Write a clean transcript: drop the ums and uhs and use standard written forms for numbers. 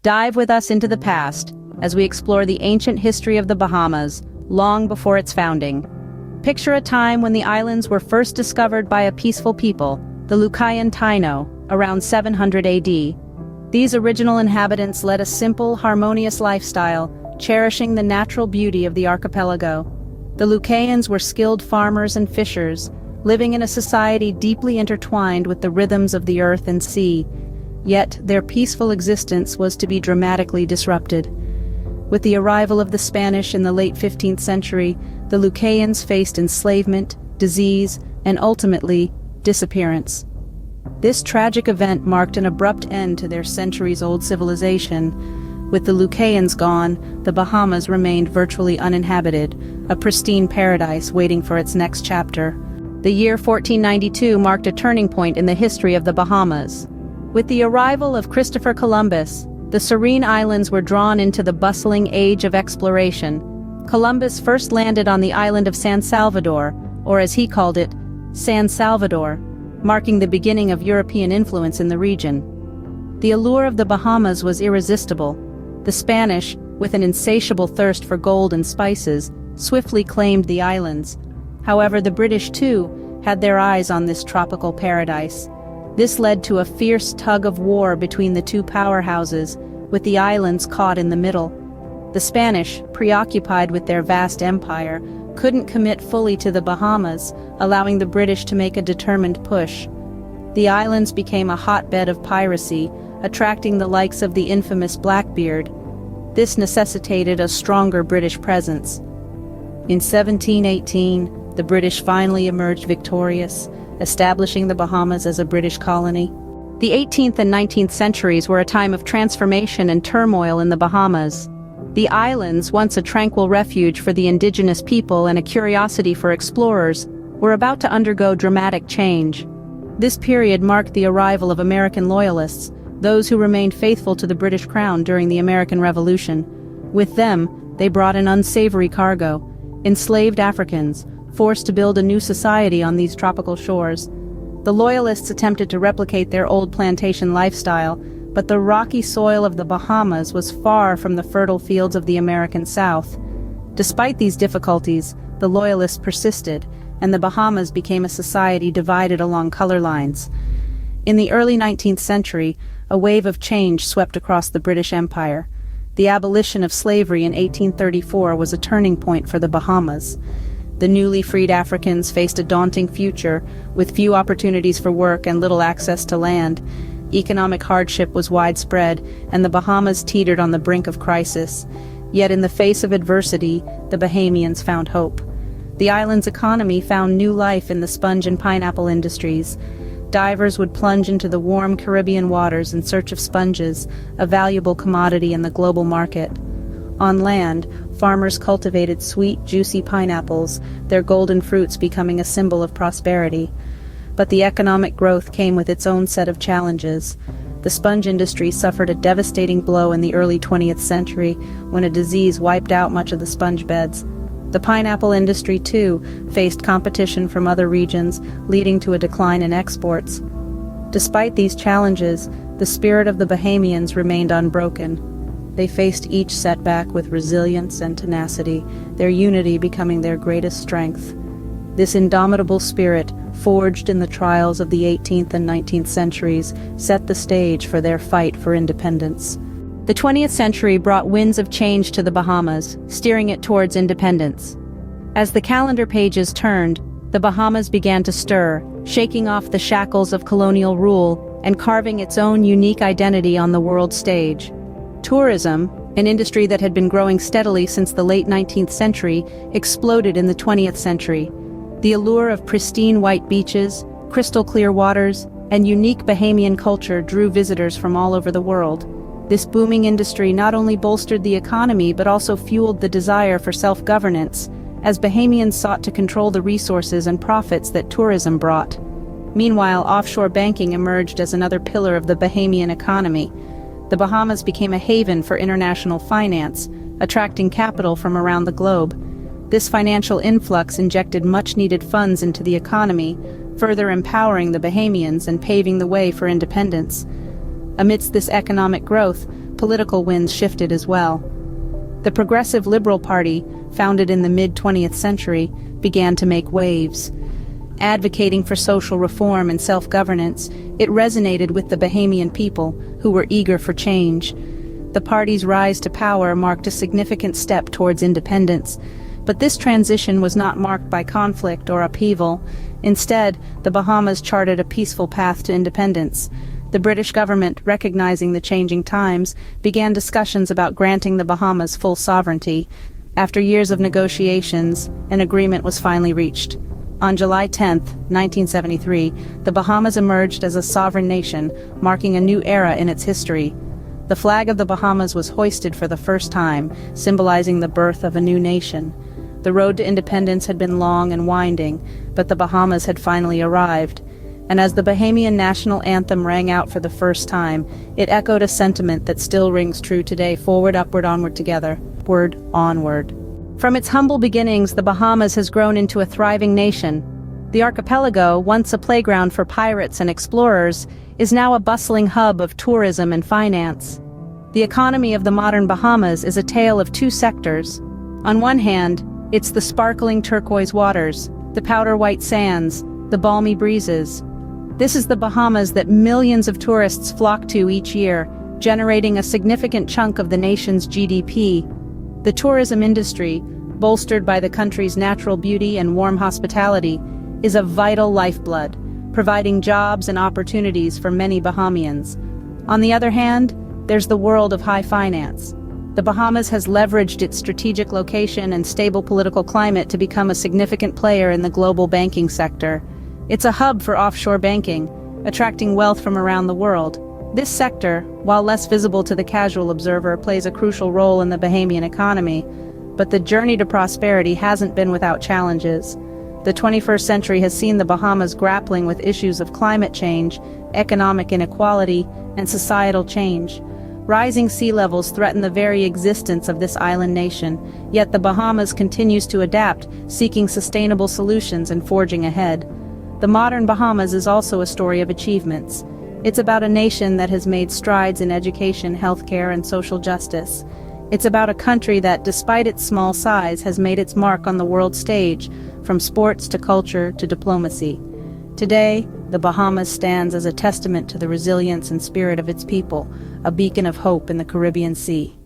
Dive with us into the past as we explore the ancient history of the Bahamas, long before its founding. Picture a time when the islands were first discovered by a peaceful people, the Lucayan Taino, around 700 AD. These original inhabitants led a simple, harmonious lifestyle, cherishing the natural beauty of the archipelago. The Lucayans were skilled farmers and fishers, living in a society deeply intertwined with the rhythms of the earth and sea. Yet their peaceful existence was to be dramatically disrupted. With the arrival of the Spanish in the late 15th century, the Lucayans faced enslavement, disease, and ultimately, disappearance. This tragic event marked an abrupt end to their centuries-old civilization. With the Lucayans gone, the Bahamas remained virtually uninhabited, a pristine paradise waiting for its next chapter. The year 1492 marked a turning point in the history of the Bahamas. With the arrival of Christopher Columbus, the serene islands were drawn into the bustling age of exploration. Columbus first landed on the island of San Salvador, or as he called it, San Salvador, marking the beginning of European influence in the region. The allure of the Bahamas was irresistible. The Spanish, with an insatiable thirst for gold and spices, swiftly claimed the islands. However, the British, too, had their eyes on this tropical paradise. This led to a fierce tug-of-war between the two powerhouses, with the islands caught in the middle. The Spanish, preoccupied with their vast empire, couldn't commit fully to the Bahamas, allowing the British to make a determined push. The islands became a hotbed of piracy, attracting the likes of the infamous Blackbeard. This necessitated a stronger British presence. In 1718, the British finally emerged victorious, establishing the Bahamas as a British colony. The 18th and 19th centuries were a time of transformation and turmoil in the Bahamas. The islands, once a tranquil refuge for the indigenous people and a curiosity for explorers, were about to undergo dramatic change. This period marked the arrival of American loyalists, those who remained faithful to the British Crown during the American Revolution. With them, they brought an unsavory cargo: enslaved Africans, forced to build a new society on these tropical shores. The Loyalists attempted to replicate their old plantation lifestyle, but the rocky soil of the Bahamas was far from the fertile fields of the American South. Despite these difficulties, the Loyalists persisted, and the Bahamas became a society divided along color lines. In the early 19th century, a wave of change swept across the British Empire. The abolition of slavery in 1834 was a turning point for the Bahamas. The newly freed Africans faced a daunting future, with few opportunities for work and little access to land. Economic hardship was widespread, and the Bahamas teetered on the brink of crisis. Yet in the face of adversity, the Bahamians found hope. The island's economy found new life in the sponge and pineapple industries. Divers would plunge into the warm Caribbean waters in search of sponges, a valuable commodity in the global market. On land, farmers cultivated sweet, juicy pineapples, their golden fruits becoming a symbol of prosperity. But the economic growth came with its own set of challenges. The sponge industry suffered a devastating blow in the early 20th century when a disease wiped out much of the sponge beds. The pineapple industry, too, faced competition from other regions, leading to a decline in exports. Despite these challenges, the spirit of the Bahamians remained unbroken. They faced each setback with resilience and tenacity, their unity becoming their greatest strength. This indomitable spirit, forged in the trials of the 18th and 19th centuries, set the stage for their fight for independence. The 20th century brought winds of change to the Bahamas, steering it towards independence. As the calendar pages turned, the Bahamas began to stir, shaking off the shackles of colonial rule and carving its own unique identity on the world stage. Tourism, an industry that had been growing steadily since the late 19th century, exploded in the 20th century. The allure of pristine white beaches, crystal-clear waters, and unique Bahamian culture drew visitors from all over the world. This booming industry not only bolstered the economy but also fueled the desire for self-governance, as Bahamians sought to control the resources and profits that tourism brought. Meanwhile, offshore banking emerged as another pillar of the Bahamian economy. The Bahamas became a haven for international finance, attracting capital from around the globe. This financial influx injected much-needed funds into the economy, further empowering the Bahamians and paving the way for independence. Amidst this economic growth, political winds shifted as well. The Progressive Liberal Party, founded in the mid-20th century, began to make waves. Advocating for social reform and self-governance, it resonated with the Bahamian people, who were eager for change. The party's rise to power marked a significant step towards independence, but this transition was not marked by conflict or upheaval. Instead, the Bahamas charted a peaceful path to independence. The British government, recognizing the changing times, began discussions about granting the Bahamas full sovereignty. After years of negotiations, an agreement was finally reached. On July 10, 1973, the Bahamas emerged as a sovereign nation, marking a new era in its history. The flag of the Bahamas was hoisted for the first time, symbolizing the birth of a new nation. The road to independence had been long and winding, but the Bahamas had finally arrived. And as the Bahamian national anthem rang out for the first time, it echoed a sentiment that still rings true today: forward, upward, onward together. Word, onward. From its humble beginnings, the Bahamas has grown into a thriving nation. The archipelago, once a playground for pirates and explorers, is now a bustling hub of tourism and finance. The economy of the modern Bahamas is a tale of two sectors. On one hand, it's the sparkling turquoise waters, the powder white sands, the balmy breezes. This is the Bahamas that millions of tourists flock to each year, generating a significant chunk of the nation's GDP. The tourism industry, bolstered by the country's natural beauty and warm hospitality, is a vital lifeblood, providing jobs and opportunities for many Bahamians. On the other hand, there's the world of high finance. The Bahamas has leveraged its strategic location and stable political climate to become a significant player in the global banking sector. It's a hub for offshore banking, attracting wealth from around the world. This sector, while less visible to the casual observer, plays a crucial role in the Bahamian economy. But the journey to prosperity hasn't been without challenges. The 21st century has seen the Bahamas grappling with issues of climate change, economic inequality, and societal change. Rising sea levels threaten the very existence of this island nation, yet the Bahamas continues to adapt, seeking sustainable solutions and forging ahead. The modern Bahamas is also a story of achievements. It's about a nation that has made strides in education, healthcare, and social justice. It's about a country that, despite its small size, has made its mark on the world stage, from sports to culture to diplomacy. Today, the Bahamas stands as a testament to the resilience and spirit of its people, a beacon of hope in the Caribbean Sea.